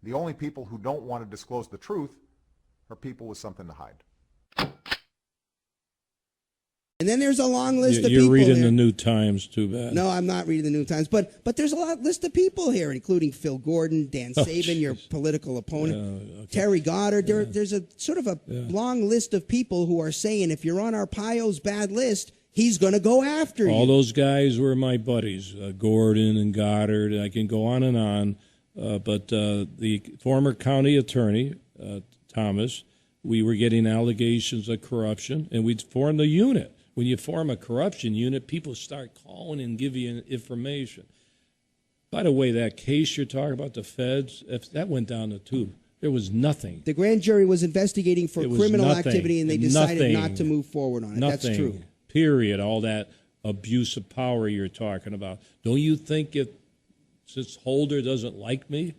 The only people who don't want to disclose the truth are people with something to hide. And then there's a long list of people. You're reading here. the New Times, too bad. No, I'm not reading the New Times, but there's a list of people here, including Phil Gordon, Dan Saban, your political opponent, okay. Terry Goddard. There's a sort of a long list of people who are saying if you're on Arpaio's bad list, he's going to go after you. All those guys were my buddies, Gordon and Goddard. I can go on and on. But the former county attorney, Thomas, we were getting allegations of corruption, and we'd formed a unit. When you form a corruption unit, people start calling and giving you information. By the way, that case you're talking about, the feds, if that went down the tube. There was nothing. The grand jury was investigating for criminal nothing. activity, and they decided Nothing. not to move forward on it. Nothing. That's true. Period. All that abuse of power you're talking about. Don't you think since Holder doesn't like me,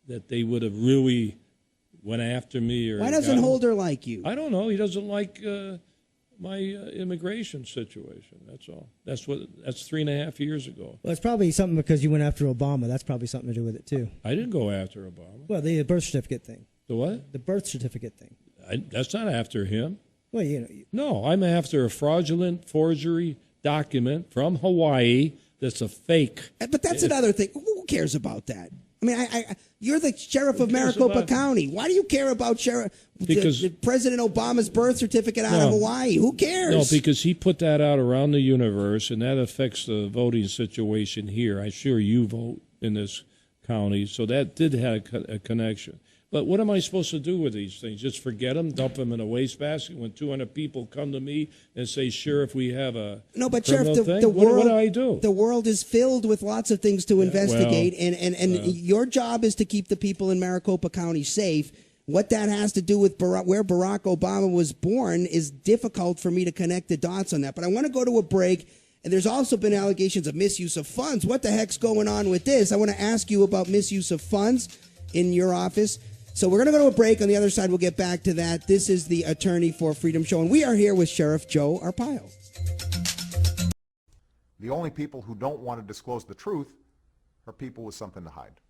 that they would have really went after me? Or Why doesn't Holder like you? I don't know. He doesn't like my immigration situation. That's all. That's 3.5 years ago. Well, it's probably something because you went after Obama. That's probably something to do with it, too. I didn't go after Obama. Well, the birth certificate thing. The what? The birth certificate thing. That's not after him. Well, you know. No, I'm after a fraudulent forgery document from Hawaii that's a fake. But that's another thing. Who cares about that? I mean, you're the sheriff of Maricopa County. Why do you care about President Obama's birth certificate out of Hawaii? Who cares? No, because he put that out around the universe, and that affects the voting situation here. I'm sure you vote in this county, so that did have a connection. But what am I supposed to do with these things? Just forget them, dump them in a wastebasket when 200 people come to me and say, Sheriff, we have a No, but criminal Sheriff, thing? the world, what do I do? The world is filled with lots of things to investigate, and your job is to keep the people in Maricopa County safe. What that has to do with where Barack Obama was born is difficult for me to connect the dots on that. But I want to go to a break. And there's also been allegations of misuse of funds. What the heck's going on with this? I want to ask you about misuse of funds in your office. So we're going to go to a break. On the other side, we'll get back to that. This is the Attorney for Freedom Show, and we are here with Sheriff Joe Arpaio. The only people who don't want to disclose the truth are people with something to hide.